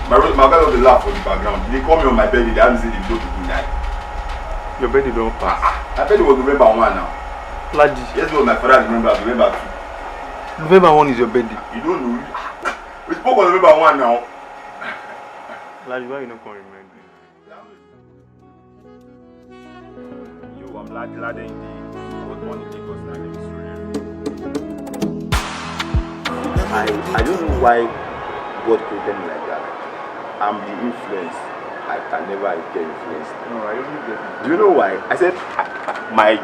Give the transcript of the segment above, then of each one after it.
My guy was laugh on the background. They call me on my bed, they haven't seen the video people die. Your birthday don't pass. My birthday was November 1 now. Ladi. Yes, no, my father remember November 2. November 1 is your birthday. You don't know. We spoke on November 1 now. Ladi, why you not going to remind me? Yo, I'm Ladi indeed. I was born in Lagos and I live in Surrey. I don't know why God created me like that. I'm the influence. I can never get influenced. No, I don't get it. Do you know why? I said my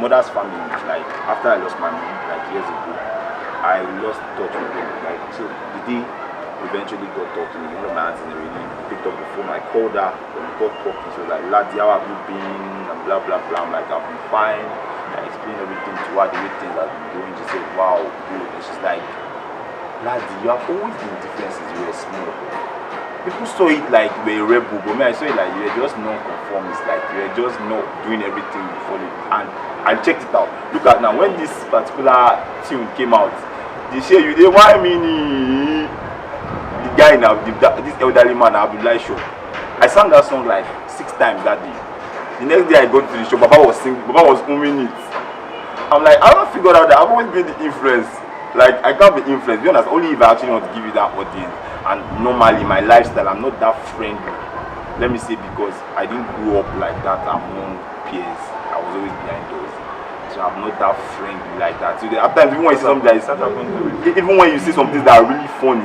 mother's family, like after I lost my mom like years ago, I lost touch with them. Like so the day eventually got talk to me, one of my aunts really picked up the phone. I called her when we got talking. She was like, Ladi, how have you been? And blah blah blah. I'm like, I've been fine. I explained everything to her, the way things I've been doing. She said, wow, good. And she's like, Ladi, you have always been different since you were small. People saw it like you were a rebel, but me, I saw it like you were just non-conformist, like you were just not doing everything you follow. And I checked it out. Look at now, when this particular tune came out, they say you did why me the guy now, this elderly man, Abdullah show. I sang that song like 6 times that day. The next day I got to the show, Baba was singing, Baba was humming it. I'm like, I haven't figured out that I've always been the influence. Like I can't be influenced, be honest, only if I actually want to give you that audience. And normally my lifestyle, I'm not that friendly. Let me say because I didn't grow up like that among peers. I was always behind doors. So I'm not that friendly like that. So at times even when you see something that is, even when you see something that are really funny,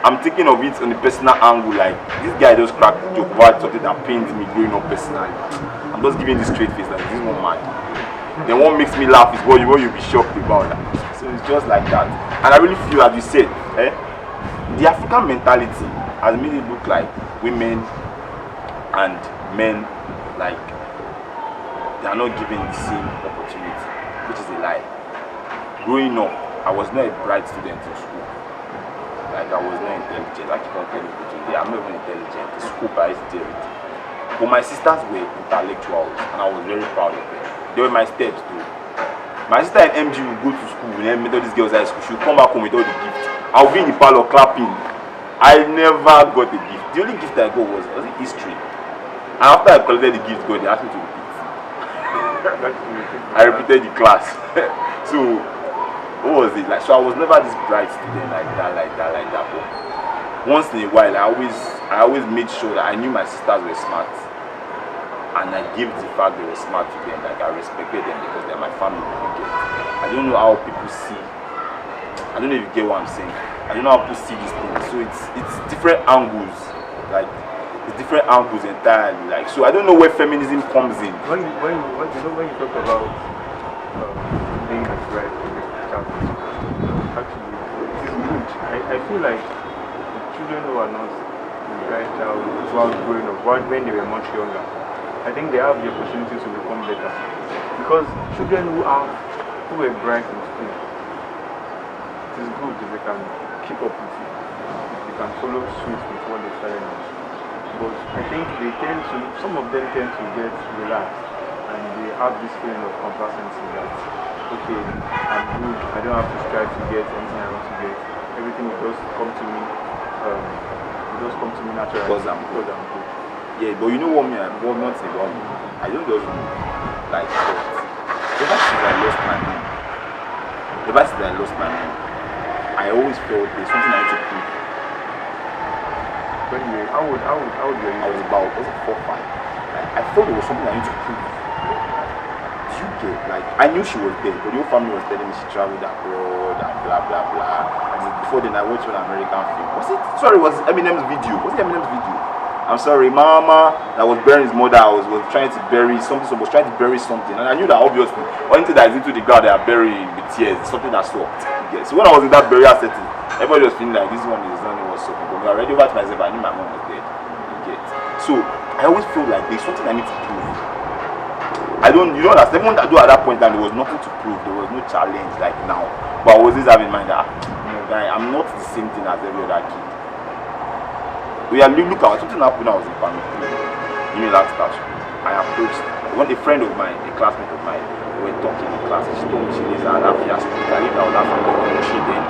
I'm thinking of it on the personal angle. Like this guy just cracked the joke about something that pains me growing up personally. I'm just giving this straight face like this one man. Then what makes me laugh is what you'll be shocked about that. So it's just like that. And I really feel as you said, the African mentality has made it look like women and men like they are not given the same opportunity, which is a lie. Growing up, I was not a bright student in school. Like I was not intelligent. I keep on telling people today, I'm not even intelligent. In school, I used to do everything. But my sisters were intellectuals, and I was very proud of them. They were my steps too. My sister in MG would go to school, and then Methodist Girls High School. She would come back home with all the gifts. I'll be in the parlor clapping. I never got a gift. The only gift I got was it history. And after I collected the gift, they asked me to repeat. I repeated the class. So what was it like? So I was never this bright student like that. But once in a while, I always made sure that I knew my sisters were smart, and I gave the fact they were smart to them. Like I respected them because they're my family. I don't know how people see. I don't know if you get what I'm saying. I don't know how people see these things. So it's different angles. Like it's different angles entirely. Like so I don't know where feminism comes in. When you talk about being a bride for your child, actually it is good. I feel like the children who are not the bride child while growing up, when they were much younger, I think they have the opportunity to become better. Because children who were bright in school, it is good if they can keep up with it, if they can follow suit with what they're starting on. But I think some of them tend to get relaxed and they have this feeling of complacency that, okay, I'm good, I don't have to strive to get anything I want to get. Everything will just come to me, naturally Because I'm good. Yeah, but you know what not about me? I don't just like ever since I lost my mom, I always felt there's something I need to prove. How old were you? I was about 4 or 5. Like, I thought there was something I need to prove. Do you get? Like I knew she was there, but the whole family was telling me she traveled abroad and blah blah blah. And before then I watched an American film. Was Eminem's video? I'm sorry, Mama that was burying his mother was trying to bury something, and I knew that obviously anything that is into the ground they are burying with tears, something that stopped. Yeah. So when I was in that burial setting, everybody was feeling like this one is not what's up. But when I already over to myself, I knew my mom was dead. You get? So I always feel like there's something I need to prove. You don't understand. Even though at that point there was nothing to prove, there was no challenge like now. But I was always having in mind that I'm not the same thing as every other kid. Look at something happened when I was in primary 3. Last class. I approached a friend of mine, a classmate of mine. We were talking in class. She told me she lives at that fiasco. I lived out that family. She then.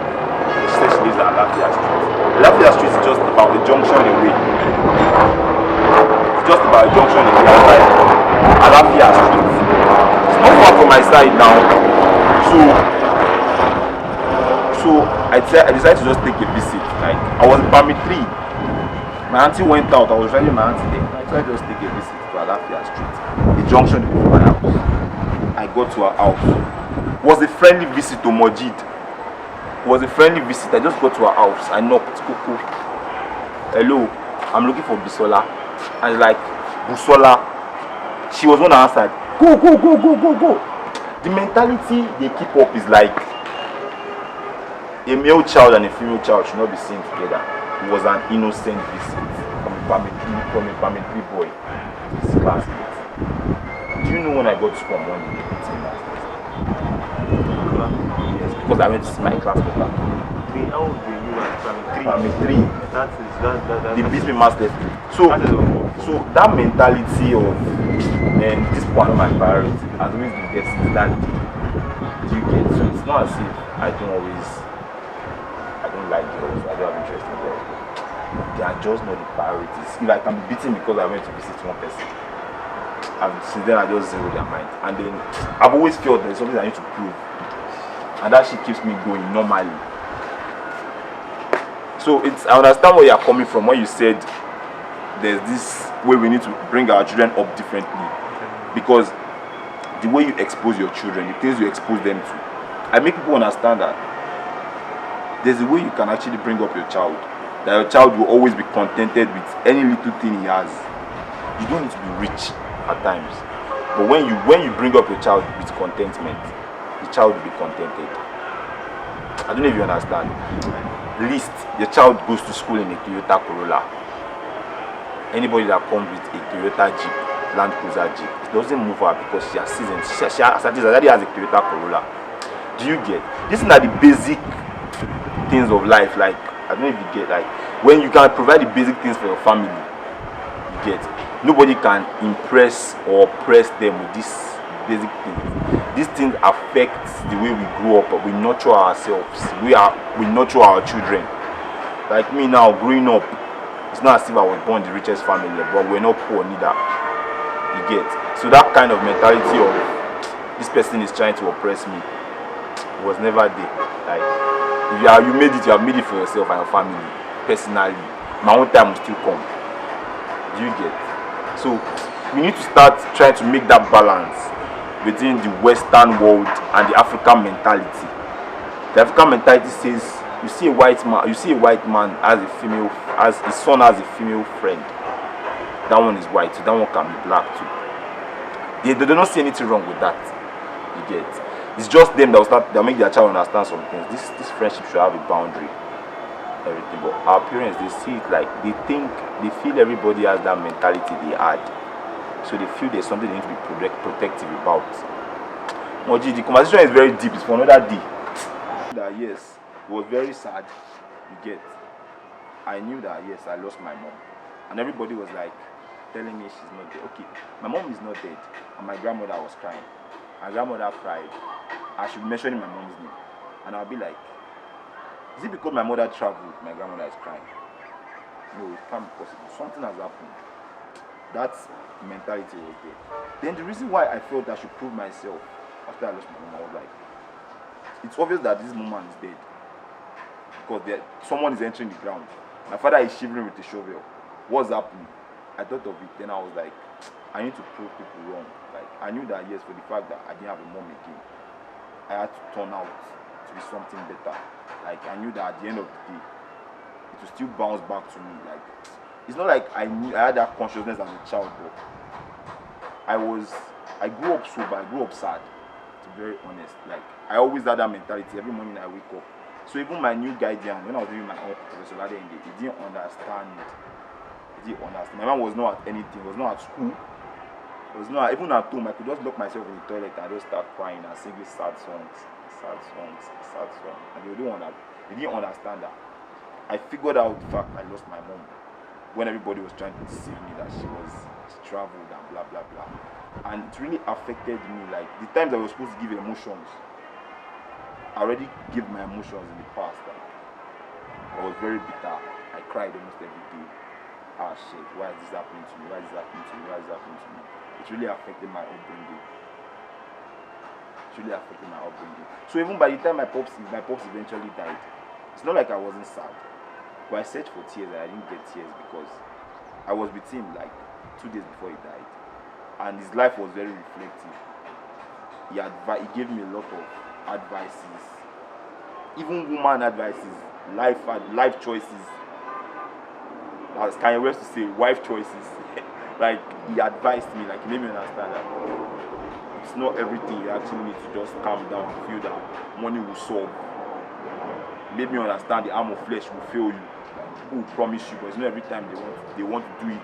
She said she lives at Lafia Street. Lafia Street is just about the junction away. It's just about a junction away outside Lafia Street. It's not far from my side now. So I decided to just take a visit. Like I was in Pami 3. My auntie went out. I was riding my auntie there. I decided to just take a visit to Alafia Street. The junction before my house. I got to her house. It was a friendly visit to Mojid. It was a friendly visit. I just got to her house. I knocked. Kuku. Hello. I'm looking for Bisola. And like Busola. She was one that answered. Go, go, go, go, go, go. The mentality they keep up is like a male child and a female child should not be seen together. It was an innocent visit from a family boy. His classmate. Do you know when I got to school on Monday, they beat me last night? Yes, because I went to see my class paper. How old were you at Family 3. That They beat me masterly. So that mentality of this one of my priority has always been there since that day. Do you get? So it's not as if I don't like girls, I don't have interest in girls. They are just not the priorities. If I can be beaten because I went to visit one person, and since then I just zero their mind. And then I've always felt there's something I need to prove, and that shit keeps me going normally. So I understand where you're coming from when you said there's this way we need to bring our children up differently, because the way you expose your children, the things you expose them to, I make people understand that there's a way you can actually bring up your child, that your child will always be contented with any little thing he has. You don't need to be rich at times, but when you bring up your child with contentment, the child will be contented. I don't know if you understand. Least your child goes to school in a Toyota Corolla. Anybody that comes with a Toyota Jeep, Land Cruiser Jeep, it doesn't move her because she has seasons. She already has a Toyota Corolla. Do you get? These are the basic things of life. Like, I don't know if you get, like when you can provide the basic things for your family, you get. Nobody can impress or oppress them with these basic things. These things affect the way we grow up. We nurture ourselves. We nurture our children. Like me now, growing up, it's not as if I was born in the richest family, but we're not poor neither. You get. So that kind of mentality of this person is trying to oppress me was never there. Like, if you made it, you have made it for yourself and your family. Personally, my own time will still come. Do you get? So we need to start trying to make that balance between the Western world and the African mentality. The African mentality says you see a white man as a female, as his son has a female friend. That one is white, so that one can be black too. They do not see anything wrong with that. You get? It's just them they'll make their child understand some things. This friendship should have a boundary. Everything. But our parents, they see it like they feel everybody has that mentality they had. So they feel there's something they need to be protective about. Moji, the conversation is very deep. It's for another day. That yes, it was very sad. You get. I knew that yes, I lost my mom, and everybody was like telling me she's not dead. Okay, my mom is not dead, and my grandmother was crying. My grandmother cried. I should be mentioning my mom's name, and I'll be like, is it because my mother traveled? My grandmother is crying. No, it can't be possible. Something has happened. That mentality was there. Then the reason why I felt I should prove myself after I lost my mom, I was like, it's obvious that this woman is dead because someone is entering the ground. My father is shivering with a shovel. What's happening? I thought of it. Then I was like, I need to prove people wrong. Like, I knew that yes, for the fact that I didn't have a mom again, I had to turn out to be something better. Like, I knew that at the end of the day, it would still bounce back to me. Like, it's not like I had that consciousness as a child, but I grew up sober, I grew up sad, to be very honest. Like, I always had that mentality. Every morning I wake up. So even my new guardian, when I was living with my uncle, Professor Ladi, he didn't understand. My mom was not at anything, was not at school. It was not, even at home, I could just lock myself in the toilet and just start crying and singing sad songs. And they didn't understand that. I figured out the fact I lost my mom when everybody was trying to deceive me that she traveled and blah blah blah. And it really affected me. Like the times I was supposed to give emotions, I already gave my emotions in the past. Like, I was very bitter. I cried almost every day. Ah shit, why is this happening to me? Why is this happening to me? Why is this happening to me? It really affected my upbringing. It really affected my upbringing. So even by the time my pops eventually died, it's not like I wasn't sad. But I searched for tears and I didn't get tears because I was with him like 2 days before he died. And his life was very reflective. He gave me a lot of advices, even woman advices, life choices. As Kanye West to say, wife choices. Like he advised me, like he made me understand that it's not everything you actually need to just calm down and feel that money will solve. Made me understand the arm of flesh will fail you. Like, people will promise you, but it's not every time they want to do it.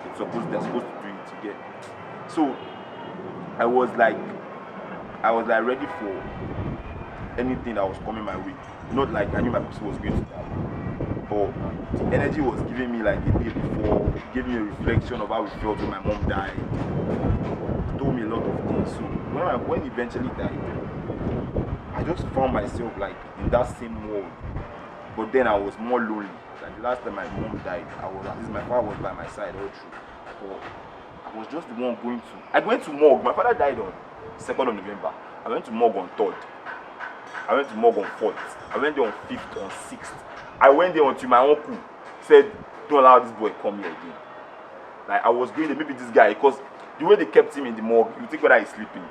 They're supposed to do it. You get. So I was like ready for anything that was coming my way. Not like I knew my person was going to die, but the energy was giving me like a day before, gave me a reflection of how it felt when my mom died. It told me a lot of things. So when he eventually died, I just found myself like in that same world. But then I was more lonely. Like the last time my mom died, at least my father was by my side all through. But I was just the one going to. I went to morgue. My father died on 2nd of November. I went to morgue on 3rd. I went to morgue on 4th. I went there on 5th, on 6th. I went there until my uncle said, "Don't allow this boy come here again." Like I was going there, maybe this guy, because the way they kept him in the morgue, you think whether he's sleeping.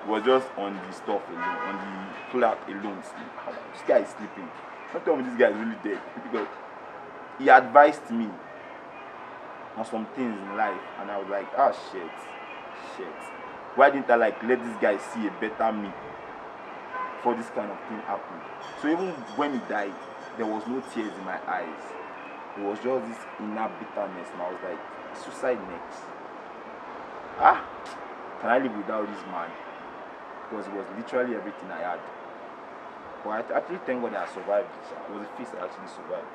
He was just on the stuff alone, on the cloth alone. This guy is sleeping. Don't tell me this guy is really dead. Because he advised me on some things in life, and I was like, shit. Why didn't I like let this guy see a better me before this kind of thing happened? So even when he died, there was no tears in my eyes. It was just this inner bitterness, and I was like, suicide next. Can I live without this man? Because it was literally everything I had. But I actually thank God that I survived it. It was a feast I actually survived.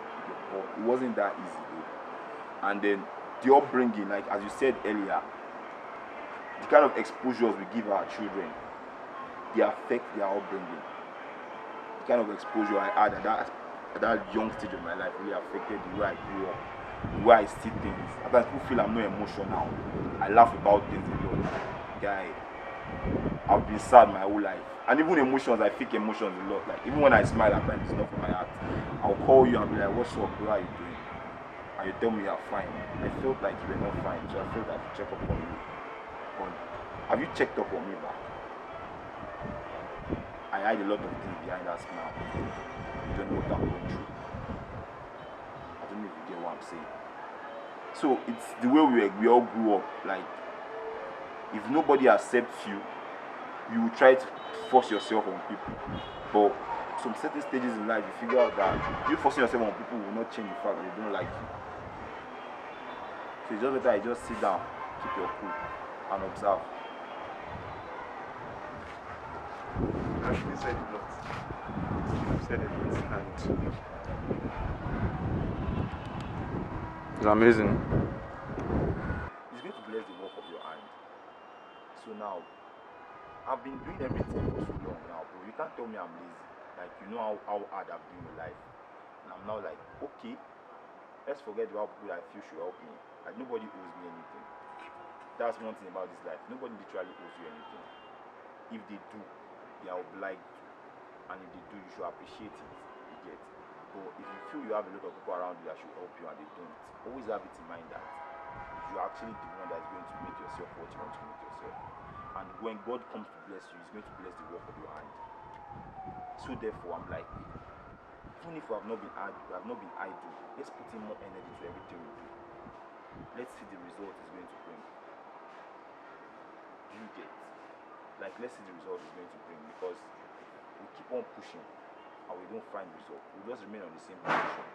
But it wasn't that easy though. And then the upbringing, like as you said earlier, the kind of exposures we give our children, they affect their upbringing. The kind of exposure I had at that young stage of my life really affected the way I grew up, the way I see things. Sometimes people feel I'm not emotional. I laugh about things a lot. Guy, I've been sad my whole life. And even emotions, I fake emotions a lot. Like even when I smile at times, it's not from my heart. I'll call you and be like, "What's up, bro? How you doing?" And you tell me you're fine. I felt like you were not fine, so I felt like to check up on you. But have you checked up on me back? I hide a lot of things behind that smile. You don't know what I'm going through. I don't know if you get what I'm saying. So it's the way we all grew up. Like if nobody accepts you, you will try to force yourself on people. But some certain stages in life, you figure out that you forcing yourself on people will not change the fact that they don't like you. So it's just better I just sit down, keep your cool, and observe. You actually said a lot. You said a lot, and It's amazing. It's going to bless the work of your hand. So now, I've been doing everything for so long now, bro. You can't tell me I'm lazy. Like, you know how hard I've been in life. And I'm now like, okay, let's forget about people that I feel should help me. Like, nobody owes me anything. That's one thing about this life. Nobody literally owes you anything. If they do, they are obliged to. And if they do, you should appreciate it. You get. But if you feel you have a lot of people around you that should help you and they don't, always have it in mind that you're actually the one that's going to make yourself what you want to make yourself. And when God comes to bless you, He's going to bless the work of your hand. So therefore, I'm like, even if we have not been idle, let's put in more energy to everything we do. Let's see the result it's going to bring. You get. Like, let's see the result it's going to bring, because we keep on pushing and we don't find result. We just remain on the same position.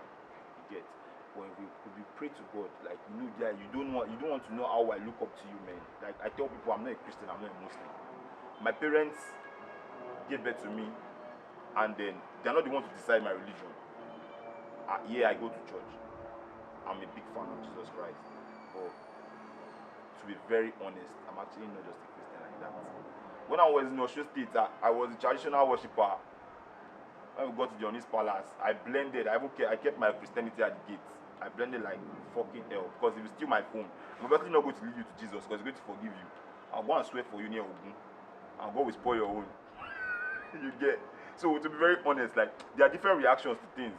You get. When we pray to God, like you don't want to know how I look up to you, man. Like I tell people, I'm not a Christian, I'm not a Muslim. My parents gave birth to me, and then they're not the ones to decide my religion. I go to church. I'm a big fan of Jesus Christ. But to be very honest, I'm actually not just a Christian like that. When I was in Osho State, I was a traditional worshiper. When we got to the Onis Palace, I blended. I kept my Christianity at the gate. I blended like fucking hell because if you steal my phone, I'm obviously not going to lead you to Jesus because he's going to forgive you. I'll go and swear for you near Ogun, and God will spoil your own. You get? So to be very honest, like there are different reactions to things.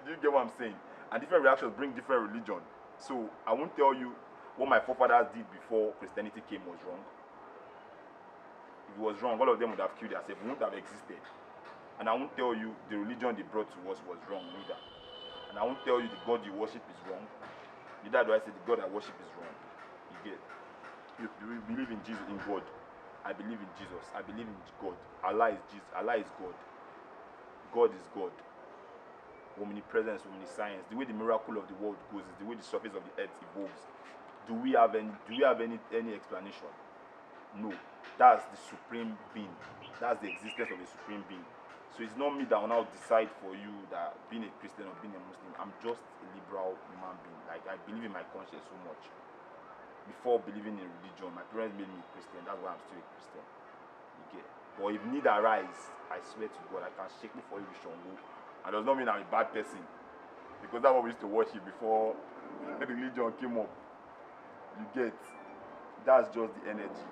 Do you get what I'm saying? And different reactions bring different religion. So I won't tell you what my forefathers did before Christianity came was wrong. If it was wrong, all of them would have killed themselves. It wouldn't have existed. And I won't tell you the religion they brought to us was wrong neither. And I won't tell you the God you worship is wrong. Neither do I say the God I worship is wrong. You get? You believe in Jesus, in God. I believe in Jesus. I believe in God. Allah is Jesus. Allah is God. God is God. Omnipresence, omniscience. The way the miracle of the world goes is the way the surface of the earth evolves. Do we have any explanation? No. That's the supreme being. That's the existence of a supreme being. So it's not me that will now decide for you that being a Christian or being a Muslim. I'm just a liberal human being. Like I believe in my conscience so much. Before believing in religion, my parents made me a Christian. That's why I'm still a Christian. You get? But if need arise, I swear to God, I can shake before you with Shango. And does not mean I'm a bad person. Because that's what we used to worship before religion came up. You get? That's just the energy.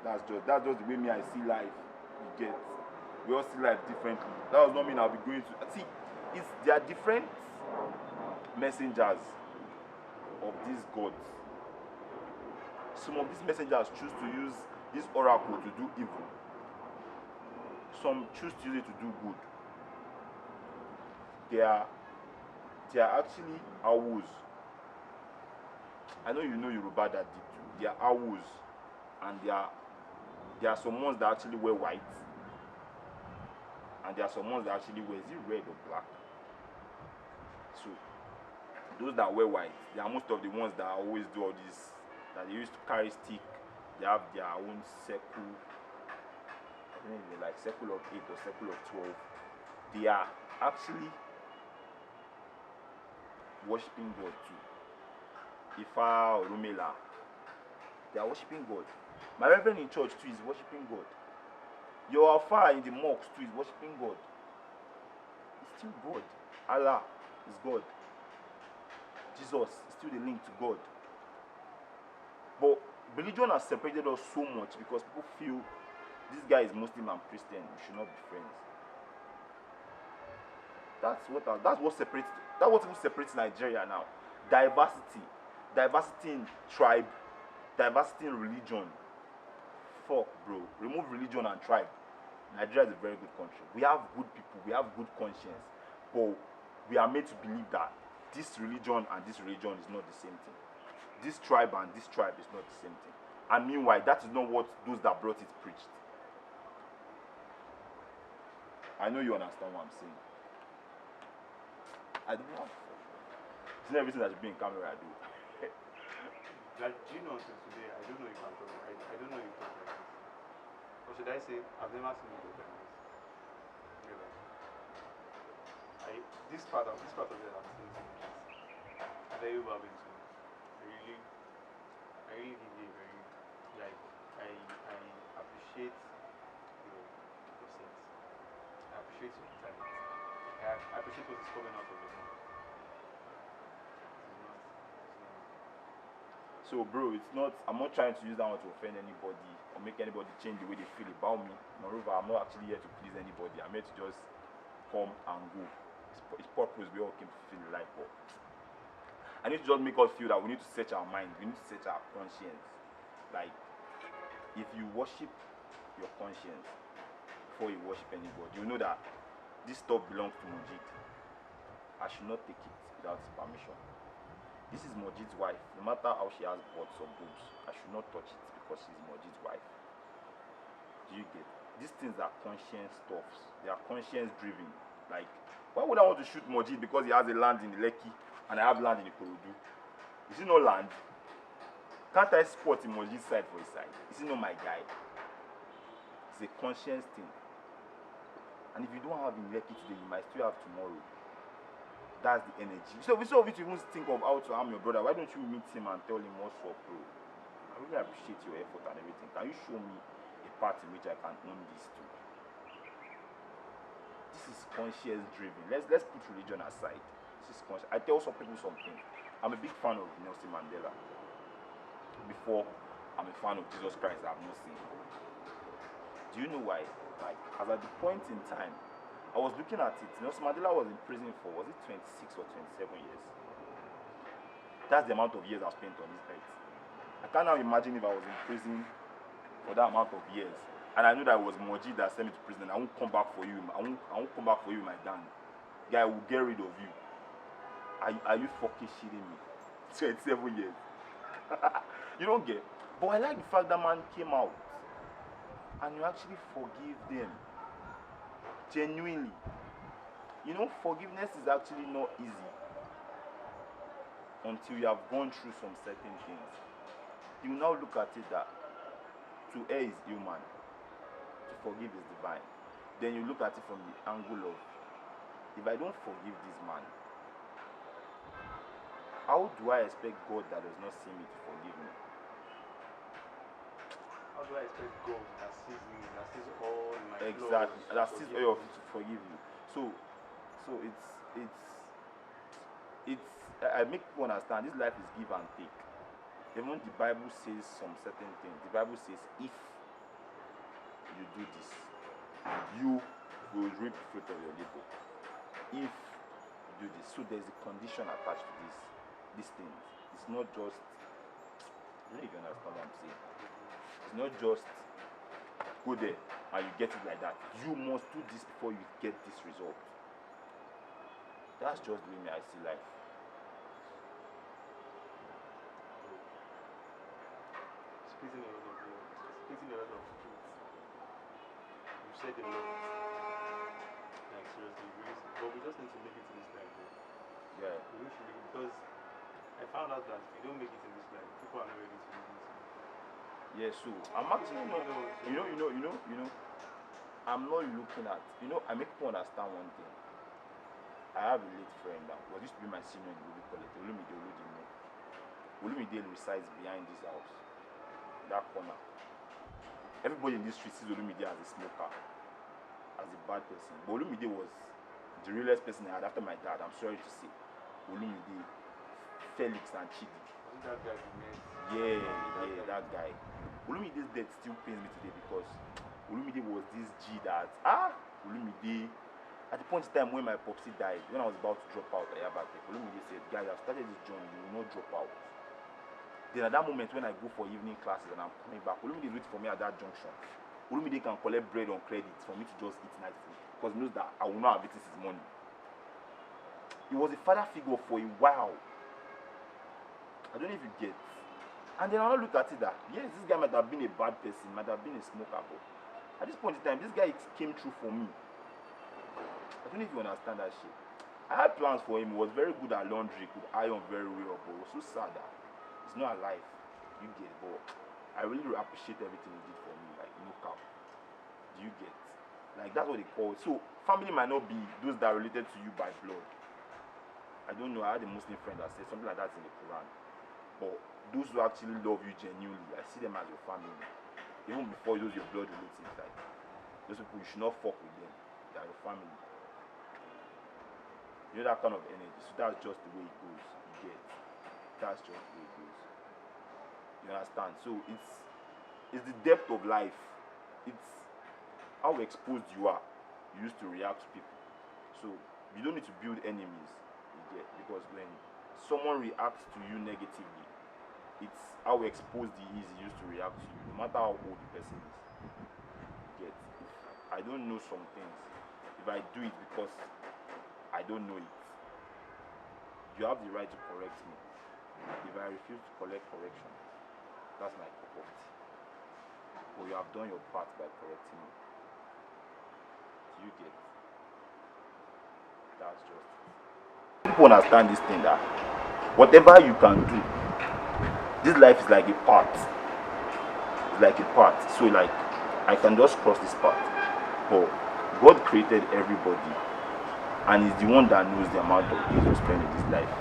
That's just the way me I see life. You get? We all see life differently. That does not mean I'll be going to see. There are different messengers of these gods. Some of these messengers choose to use this oracle to do evil. Some choose to use it to do good. They are actually awus. I know you know Yoruba that did too. They are awus, and there are some ones that actually wear white, and there are some ones that actually wear, is it red or black? So those that wear white, they are most of the ones that always do all this. That they used to carry stick. They have their own circle. I think they're like circle of 8 or circle of 12. They are actually worshipping God too. Ifa or Rumela, they are worshipping God. My reverend in church too is worshipping God. Your Alpha in the mosque too is worshipping God. It's still God. Allah is God. Jesus is still the link to God. But religion has separated us so much because people feel this guy is Muslim and Christian, we should not be friends. That's what even separates Nigeria now. Diversity in tribe, diversity in religion. Fuck, bro. Remove religion and tribe. Nigeria is a very good country. We have good people, we have good conscience, but we are made to believe that this religion and this religion is not the same thing. This tribe and this tribe is not the same thing. And meanwhile, that is not what those that brought it preached. I know you understand what I'm saying. I don't know. It's not everything that should be in camera I do. Like, do you know until today, I don't know if I'm talking right. I don't know if I'm talking like this. Or should I say, I've never seen you talk like this. Never. This part of it, I'm saying something. I'm very well into. I really give you a very, like, I appreciate your sense. I appreciate your talent. I appreciate what is coming out of your mouth. So bro, I'm not trying to use that one to offend anybody or make anybody change the way they feel about me. Moreover, I'm not actually here to please anybody. I'm here to just come and go. It's purpose we all came to feel like. But I need to just make us feel that we need to search our mind, we need to search our conscience. Like, if you worship your conscience before you worship anybody, you know that this stuff belongs to Mujid. I should not take it without his permission. This is Mojid's wife. No matter how she has butts or boobs, I should not touch it because she's Mojid's wife. Do you get? These things are conscience stuffs. They are conscience driven. Like, why would I want to shoot Mojid because he has a land in the Lekki and I have land in the Ikorodu? Is he no land? Can't I spot in Mojid's side for his side? Is he not my guy? It's a conscience thing. And if you don't have in Lekki today, you might still have tomorrow. That's the energy. So instead of you to even think of how to harm your brother, why don't you meet him and tell him what's up, bro? I really appreciate your effort and everything. Can you show me a part in which I can own this too? This is conscience driven. Let's put religion aside. This is conscious. I tell some people something. I'm a big fan of Nelson Mandela. Before I'm a fan of Jesus Christ, I have not seen. Do you know why? Like, as at the point in time, I was looking at it. Nelson Mandela was in prison for, was it 26 or 27 years? That's the amount of years I spent on this earth. I can't now imagine if I was in prison for that amount of years, and I knew that it was Moji that sent me to prison. I won't come back for you. I won't come back for you, my gang. Guy, I will get rid of you. Are you fucking shitting me? 27 years. You don't get. But I like the fact that man came out and you actually forgive them. Genuinely. You know, forgiveness is actually not easy until you have gone through some certain things. You now look at it that to err is human, to forgive is divine. Then you look at it from the angle of, if I don't forgive this man, how do I expect God that does not see me to forgive me? How do I expect God that sees me, that sees all my Exactly, flaws, that sees all of it to forgive you. So it's I make people understand this life is give and take. Even the Bible says some certain things. The Bible says if you do this, you will reap the fruit of your labor. If you do this, so there's a condition attached to these things. It's not just, I don't know if you understand what I'm saying. It's not just go there and you get it like that. You must do this before you get this result. That's just the way I see life. Speaking a lot of truth. You said a lot. Like seriously, but we just need to make it in this life. Yeah. We literally, because I found out that if you don't make it in this life, people are not ready to make it. Yeah, so I'm actually not, you know, I'm not looking at, I make people understand one thing. I have a late friend that was used to be my senior in Ruby College, Olumide Oludimo. Olumide resides behind this house, that corner. Everybody in this street sees Olumide as a smoker, as a bad person. But Olumide was the realest person I had after my dad, I'm sorry to say. Olumide, Felix and Chidi. Wasn't that guy you met? Yeah, that guy. Olumide's death still pains me today because Olumide was this G that Olumide, at the point in time when my popsy died, when I was about to drop out at Yabate, Olumide said, guys, I've started this journey, you will not drop out. Then at that moment when I go for evening classes and I'm coming back, Olumide is waiting for me at that junction. Olumide can collect bread on credit for me to just eat night food because he knows that I will not have eaten his money. He was a father figure for a while. I don't know if you get. And then I look at it that, yes, this guy might have been a bad person, might have been a smoker, but at this point in time, this guy came through for me. I don't know if you understand that shit. I had plans for him. He was very good at laundry, could iron very well, but it was so sad that he's not alive. You get, but I really appreciate everything he did for me, like no cap. Do you get? Like that's what they call it. So family might not be those that are related to you by blood. I don't know. I had a Muslim friend that said something like that in the Quran. But those who actually love you genuinely, I see them as your family. Even before those your blood relatives, like those people, you should not fuck with them. They are your family. You know that kind of energy. So that's just the way it goes. You get. That's just the way it goes. You understand? So it's the depth of life. It's how exposed you are. You used to react to people. So you don't need to build enemies. You get, because when someone reacts to you negatively, it's how exposed he is, he used to react to you, no matter how old the person is. You get, if I don't know some things, if I do it because I don't know it, you have the right to correct me. If I refuse to collect correction, that's my cup of tea. But you have done your part by correcting me. Do you get? That's just it. People understand this thing that whatever you can do, this life is like a path. It's like a path. So like I can just cross this path. But God created everybody and He's the one that knows the amount of days you spend in this life.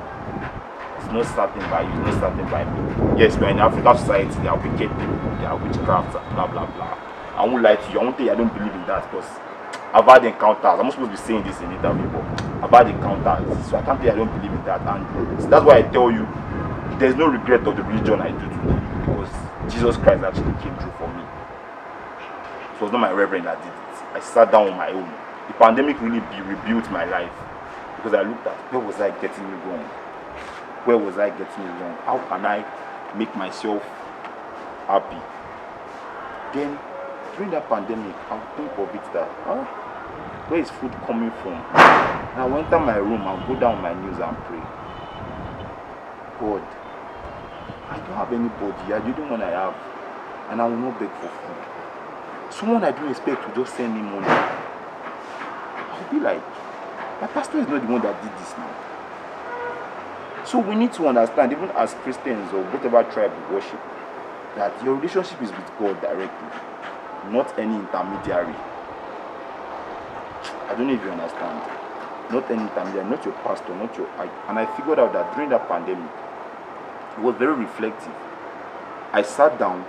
It's not certain by you, it's not certain by me. Yes, we're in African society, there are wicked people, there are witchcrafts and blah blah blah. I won't lie to you, I won't tell you I don't believe in that because I've had encounters. I'm not supposed to be saying this in interview, but I've had encounters. So I can't say I don't believe in that. And so that's why I tell you, there's no regret of the religion I do today because Jesus Christ actually came through for me. So it was not my reverend that did it. I sat down on my own. The pandemic really rebuilt my life because I looked at where was I getting it wrong? Where was I getting it wrong? How can I make myself happy? Then during that pandemic, I'll think of it that where is food coming from? And I'll enter my room and go down on my knees and pray. God, I don't have anybody. I don't want I have, and I will not beg for food. Someone I don't expect to just send me money. I'll be like, my pastor is not the one that did this now. So we need to understand, even as Christians or whatever tribe we worship, that your relationship is with God directly, not any intermediary. I don't know if you understand. Not any intermediary, not your pastor, not your... And I figured out that during that pandemic, it was very reflective. I sat down,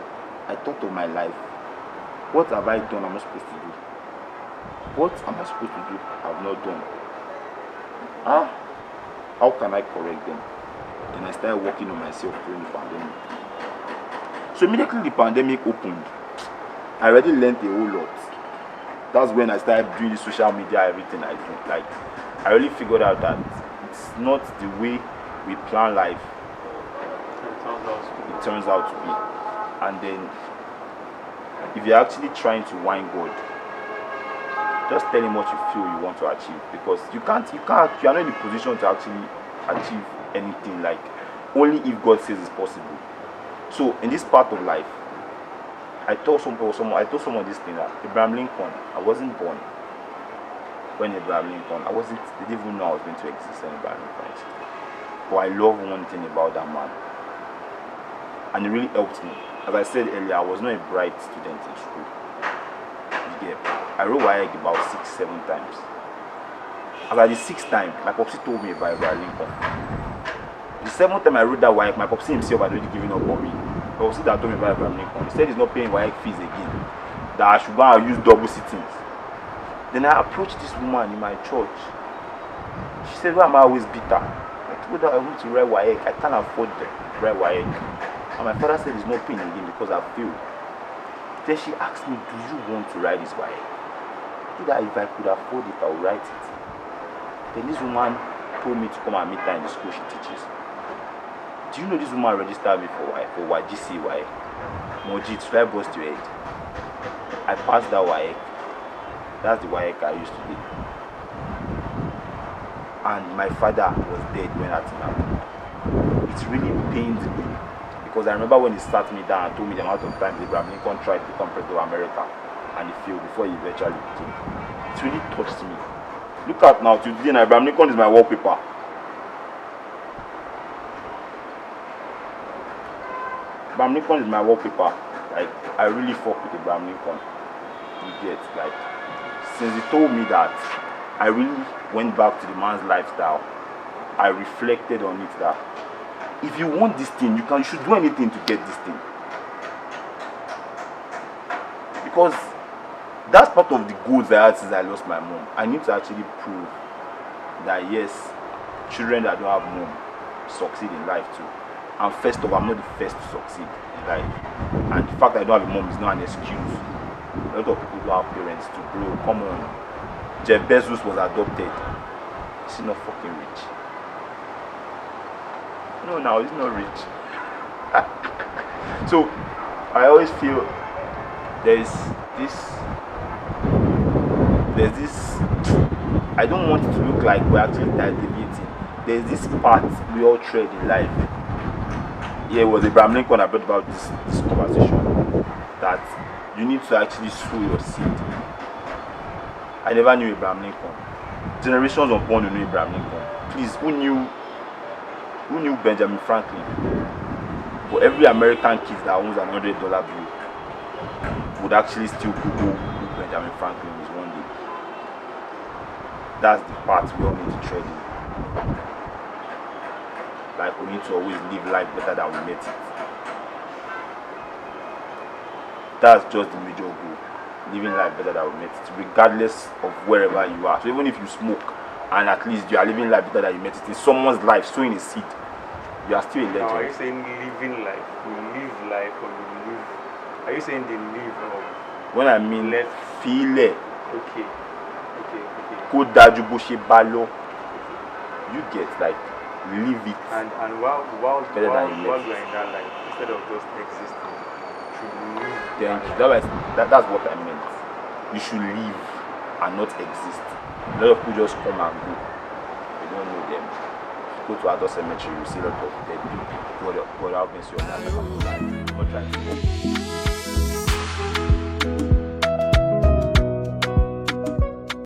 I thought of my life. What have I done I'm not supposed to do? What am I supposed to do I've not done? How can I correct them? Then I started working on myself during the pandemic. So immediately the pandemic opened, I already learned a whole lot. That's when I started doing the social media, everything I do. Like, I really figured out that it's not the way we plan life it turns out to be. And then if you're actually trying to whine God, just tell him what you feel you want to achieve, because you are not in a position to actually achieve anything, like only if God says it's possible. So in this part of life, I told someone this thing, that Abraham Lincoln, I wasn't born when Abraham Lincoln, they didn't even know I was going to exist when Abraham Lincoln existed. But I love one thing about that man, and it really helped me. As I said earlier, I was not a bright student in school. I wrote WAEC about 6-7 times. As at the 6th time, my popsy told me about Abraham Lincoln. The 7th time I wrote that WAEC, my popsy himself had already given up on me. My popsy that told me about Abraham Lincoln. He said he's not paying WAEC fees again, that I should go and use double sittings. Then I approached this woman in my church. She said, why am I always bitter? I told her I want to write WAEC. I can't afford to write WAEC. And my father said he's not paying again because I failed. Then she asked me, do you want to write this WAEC? I told her if I could afford it, I would write it. Then this woman told me to come and meet her in the school she teaches. Do you know this woman registered me for WAEC, for GC WAEC? Moji, should I bust your head? I passed that WAEC. That's the WAEC I used to do. And my father was dead when that thing happened. It really pained me, because I remember when he sat me down and told me the amount of times Abraham Lincoln tried to become president of America and he failed before he eventually became. It really touched me. Look at now, today Abraham Lincoln is my wallpaper. Abraham Lincoln is my wallpaper. Like, I really fuck with Abraham Lincoln. You get, like, since he told me that, I really went back to the man's lifestyle. I reflected on it that if you want this thing, you should do anything to get this thing. Because that's part of the goals I had since I lost my mom. I need to actually prove that yes, children that don't have mom succeed in life too. And first of all, I'm not the first to succeed in life. And the fact that I don't have a mom is not an excuse. A lot of people don't have parents to grow. Come on. Jeff Bezos was adopted. He's not fucking rich. No, now he's not rich. So I always feel there's this, I don't want it to look like we're actually deviating. There's this path we all tread in life. Yeah, it was Abraham Lincoln I brought about this conversation, that you need to actually sow your seed. I never knew Abraham Lincoln. Generations unborn who knew Abraham Lincoln. Please, who knew Benjamin Franklin? But every American kid that owns an $100 bill would actually still Google who Benjamin Franklin is one day. That's the part we all need to tread in. Like, we need to always live life better than we met it. That's just the major goal. living life better than we met it, regardless of wherever you are. So even if you smoke and at least you are living life better than you met it in someone's life, sowing a seed, you are still a legend. Now, are you saying living life? You live life or you live? Are you saying they live or? When I mean feel it. Okay. Kó dájú bó ṣe bá lọ. You get like live it. And while better than you you are left. in that life, instead of just existing, should live. Thank you. That's what I meant. You should live and not exist. A lot of people just come and go. You don't know them. Go to adult cemetery, you see a lot of dead people. God help me, see your life. Not trying to